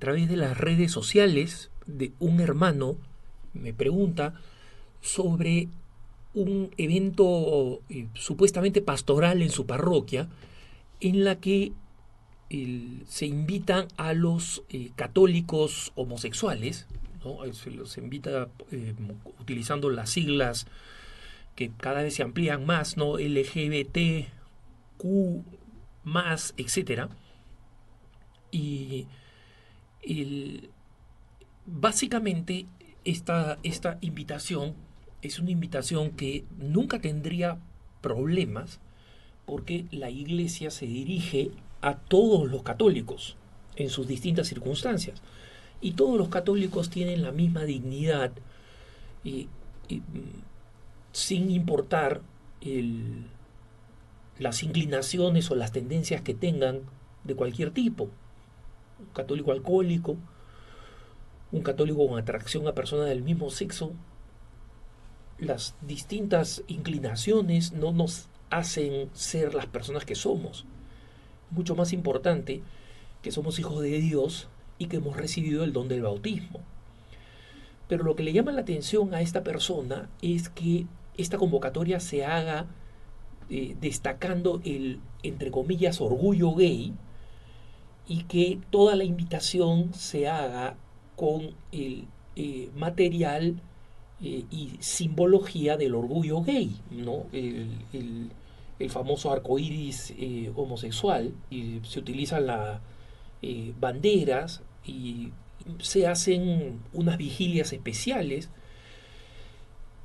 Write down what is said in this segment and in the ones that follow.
través de las redes sociales de un hermano me pregunta sobre un evento supuestamente pastoral en su parroquia en la que se invitan a los católicos homosexuales, ¿no? Se los invita utilizando las siglas que cada vez se amplían más, ¿no? LGBTQ más, etcétera. Y el, básicamente esta invitación es una invitación que nunca tendría problemas porque la iglesia se dirige a todos los católicos en sus distintas circunstancias y todos los católicos tienen la misma dignidad y, y, sin importar las inclinaciones o las tendencias que tengan de cualquier tipo. Un católico alcohólico, un católico con atracción a personas del mismo sexo, las distintas inclinaciones no nos hacen ser las personas que somos. Mucho más importante que somos hijos de Dios y que hemos recibido el don del bautismo. Pero lo que le llama la atención a esta persona es que esta convocatoria se haga destacando el, entre comillas, orgullo gay y que toda la invitación se haga con el material y simbología del orgullo gay, ¿no? El famoso arco iris homosexual, y se utilizan las banderas y se hacen unas vigilias especiales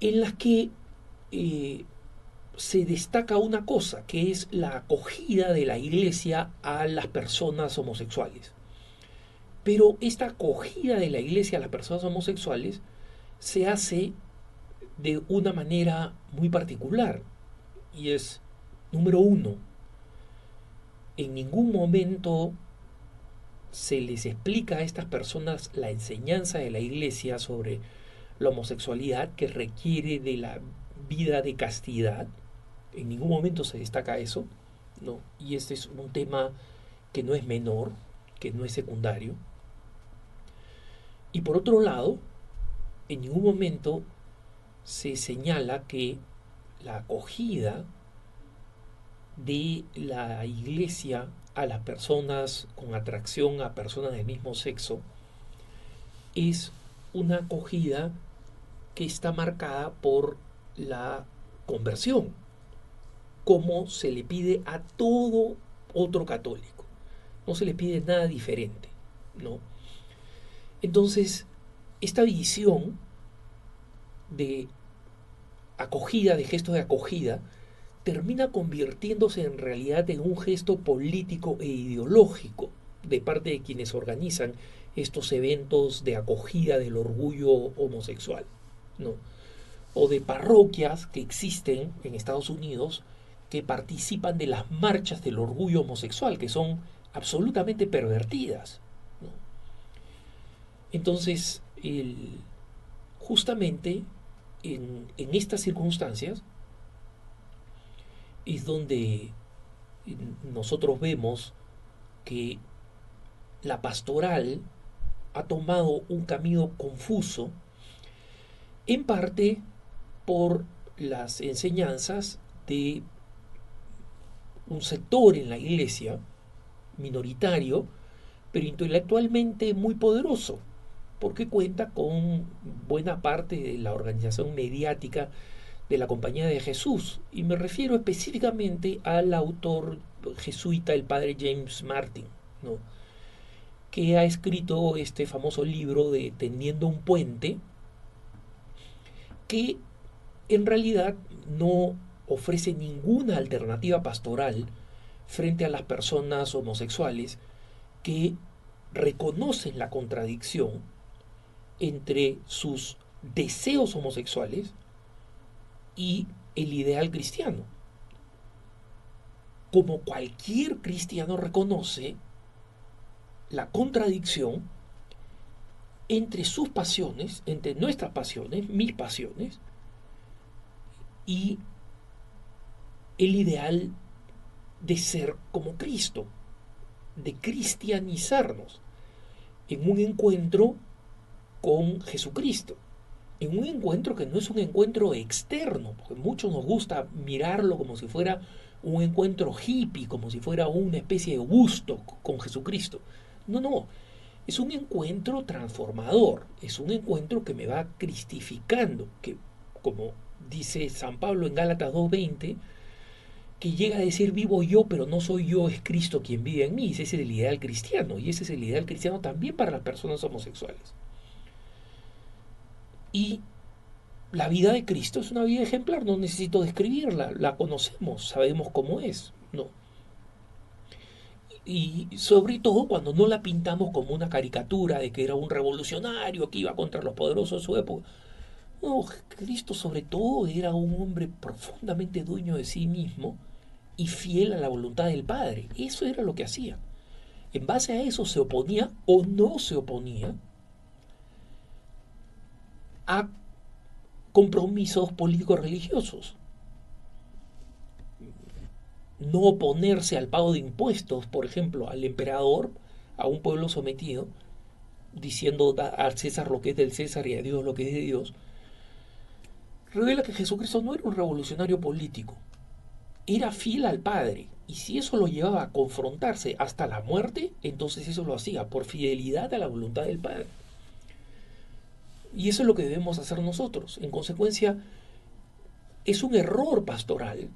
en las que se destaca una cosa, que es la acogida de la iglesia a las personas homosexuales. Pero esta acogida de la iglesia a las personas homosexuales se hace de una manera muy particular. Y es, número uno, en ningún momento se les explica a estas personas la enseñanza de la iglesia sobre la homosexualidad que requiere de la vida de castidad. En ningún momento se destaca eso, ¿no? Y este es un tema que no es menor, que no es secundario. Y por otro lado, en ningún momento se señala que la acogida de la iglesia a las personas con atracción a personas del mismo sexo es una acogida que está marcada por la conversión, como se le pide a todo otro católico. No se le pide nada diferente, ¿no? Entonces, esta visión de acogida, de gesto de acogida, termina convirtiéndose en realidad en un gesto político e ideológico de parte de quienes organizan estos eventos de acogida del orgullo homosexual, ¿no? O de parroquias que existen en Estados Unidos que participan de las marchas del orgullo homosexual, que son absolutamente pervertidas, ¿no? Entonces, justamente en estas circunstancias es donde nosotros vemos que la pastoral ha tomado un camino confuso, en parte por las enseñanzas de un sector en la iglesia minoritario, pero intelectualmente muy poderoso, porque cuenta con buena parte de la organización mediática de la Compañía de Jesús, y me refiero específicamente al autor jesuita, el padre James Martin, ¿no? Que ha escrito este famoso libro de Tendiendo un puente, que en realidad no ofrece ninguna alternativa pastoral frente a las personas homosexuales que reconocen la contradicción entre sus deseos homosexuales y el ideal cristiano. Como cualquier cristiano reconoce la contradicción entre sus pasiones, entre nuestras pasiones, mis pasiones, y el ideal de ser como Cristo, de cristianizarnos. en un encuentro con Jesucristo, en un encuentro que no es un encuentro externo, porque muchos nos gusta mirarlo como si fuera un encuentro hippie, como si fuera una especie de gusto con Jesucristo. No, no, es un encuentro transformador, es un encuentro que me va cristificando, que como dice San Pablo en Gálatas 2:20, que llega a decir vivo yo, pero no soy yo, es Cristo quien vive en mí. Ese es el ideal cristiano, y ese es el ideal cristiano también para las personas homosexuales. Y la vida de Cristo es una vida ejemplar, no necesito describirla, la conocemos, sabemos cómo es, ¿no? Y sobre todo cuando no la pintamos como una caricatura de que era un revolucionario que iba contra los poderosos de su época. No, Cristo sobre todo era un hombre profundamente dueño de sí mismo y fiel a la voluntad del Padre. Eso era lo que hacía. En base a eso se oponía o no se oponía a compromisos políticos religiosos. No oponerse al pago de impuestos, por ejemplo, al emperador, a un pueblo sometido, diciendo al César lo que es del César y a Dios lo que es de Dios, revela que Jesucristo no era un revolucionario político, era fiel al Padre. Y si eso lo llevaba a confrontarse hasta la muerte, entonces eso lo hacía por fidelidad a la voluntad del Padre. Y eso es lo que debemos hacer nosotros. En consecuencia, es un error pastoral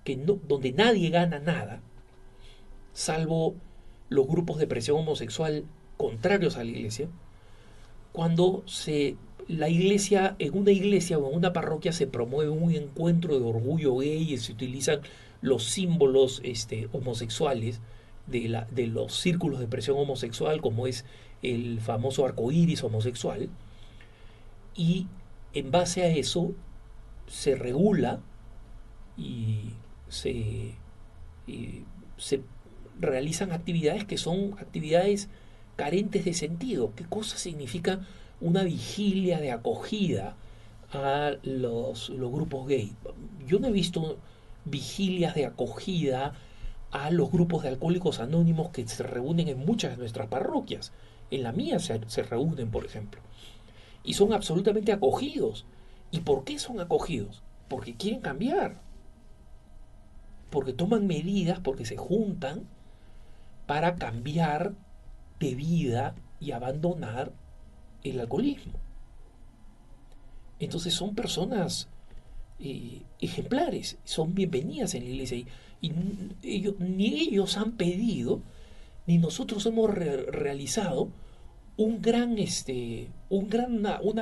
que no, donde nadie gana nada, salvo los grupos de presión homosexual contrarios a la iglesia, cuando la iglesia, en una iglesia o en una parroquia se promueve un encuentro de orgullo gay y se utilizan los símbolos homosexuales de los círculos de presión homosexual, como es el famoso arco iris homosexual, y en base a eso se regula y se realizan actividades que son actividades carentes de sentido. ¿Qué cosa significa una vigilia de acogida a los grupos gay? Yo no he visto vigilias de acogida a los grupos de alcohólicos anónimos que se reúnen en muchas de nuestras parroquias. En la mía se reúnen, por ejemplo. Y son absolutamente acogidos. ¿Y por qué son acogidos? Porque quieren cambiar. Porque toman medidas, porque se juntan para cambiar de vida y abandonar el alcoholismo. Entonces son personas ejemplares, son bienvenidas en la iglesia y ni ellos han pedido, ni nosotros hemos realizado una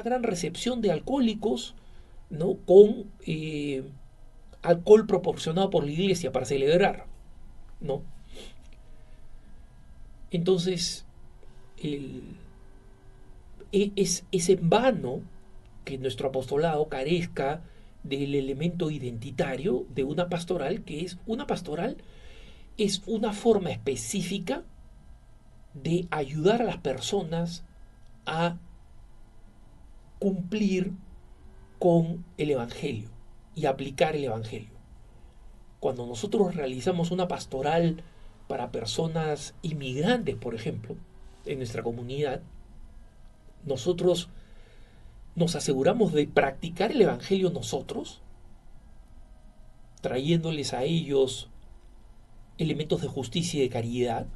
gran recepción de alcohólicos, ¿no? Con alcohol proporcionado por la iglesia para celebrar, ¿no? Entonces, es en vano que nuestro apostolado carezca del elemento identitario de una pastoral, que es una pastoral, es una forma específica de ayudar a las personas a cumplir con el Evangelio y aplicar el Evangelio. Cuando nosotros realizamos una pastoral para personas inmigrantes, por ejemplo, en nuestra comunidad, nosotros nos aseguramos de practicar el Evangelio nosotros, trayéndoles a ellos elementos de justicia y de caridad.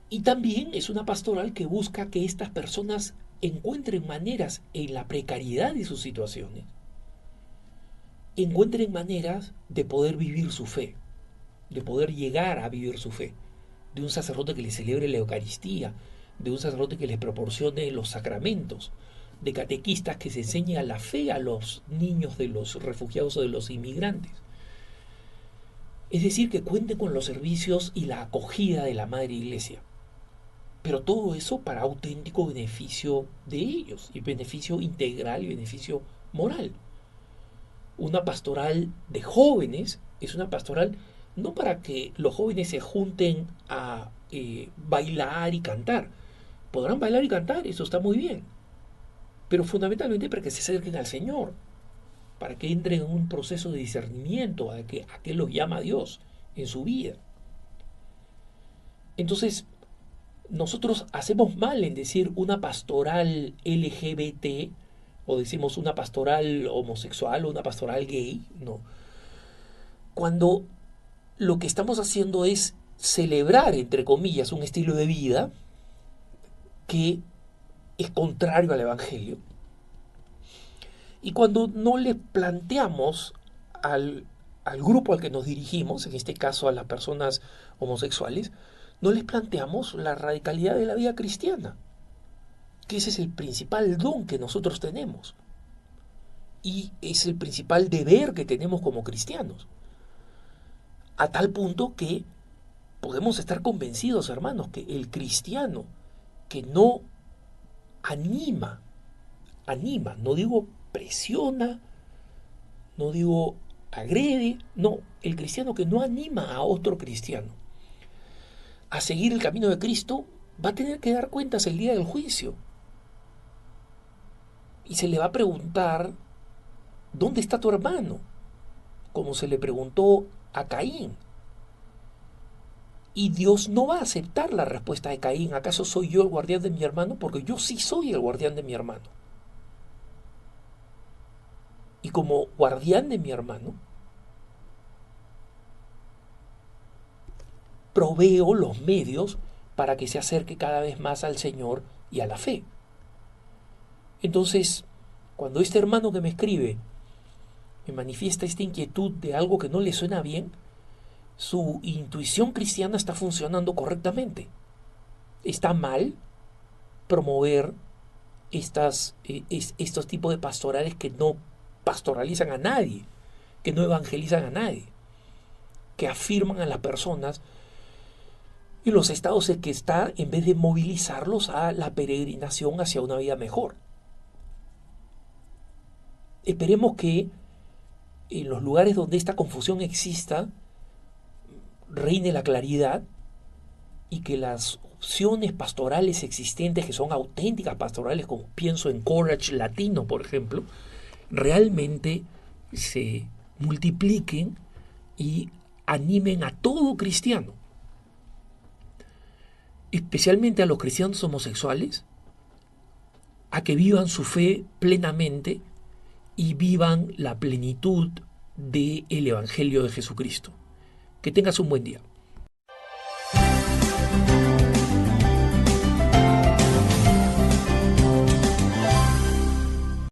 Y también es una pastoral que busca que estas personas encuentren maneras en la precariedad de sus situaciones, encuentren maneras de poder vivir su fe, de poder llegar a vivir su fe, de un sacerdote que les celebre la Eucaristía, de un sacerdote que les proporcione los sacramentos, de catequistas que se enseñen la fe a los niños de los refugiados o de los inmigrantes. Es decir, que cuenten con los servicios y la acogida de la Madre Iglesia. Pero todo eso para auténtico beneficio de ellos, y beneficio integral y beneficio moral. Una pastoral de jóvenes es una pastoral no para que los jóvenes se junten a bailar y cantar. Podrán bailar y cantar, eso está muy bien. Pero fundamentalmente para que se acerquen al Señor, para que entren en un proceso de discernimiento a que los llama Dios en su vida. Entonces, nosotros hacemos mal en decir una pastoral LGBT, o decimos una pastoral homosexual o una pastoral gay, no. Cuando lo que estamos haciendo es celebrar, entre comillas, un estilo de vida que es contrario al Evangelio. Y cuando no le planteamos al grupo al que nos dirigimos, en este caso a las personas homosexuales, no les planteamos la radicalidad de la vida cristiana, que ese es el principal don que nosotros tenemos y es el principal deber que tenemos como cristianos, a tal punto que podemos estar convencidos, hermanos, que el cristiano que no anima, no digo presiona, no digo agrede, no, el cristiano que no anima a otro cristiano a seguir el camino de Cristo va a tener que dar cuentas el día del juicio. Y se le va a preguntar, ¿dónde está tu hermano? Como se le preguntó a Caín. Y Dios no va a aceptar la respuesta de Caín, ¿acaso soy yo el guardián de mi hermano? Porque yo sí soy el guardián de mi hermano. Y como guardián de mi hermano, proveo los medios para que se acerque cada vez más al Señor y a la fe. Entonces, cuando este hermano que me escribe me manifiesta esta inquietud de algo que no le suena bien, su intuición cristiana está funcionando correctamente. Está mal promover estos tipos de pastorales que no pastoralizan a nadie, que no evangelizan a nadie, que afirman a las personas en los estados en que está, en vez de movilizarlos a la peregrinación hacia una vida mejor. Esperemos que en los lugares donde esta confusión exista reine la claridad y que las opciones pastorales existentes, que son auténticas pastorales, como pienso en Courage Latino, por ejemplo, realmente se multipliquen y animen a todo cristiano, especialmente a los cristianos homosexuales, a que vivan su fe plenamente y vivan la plenitud del Evangelio de Jesucristo. Que tengas un buen día.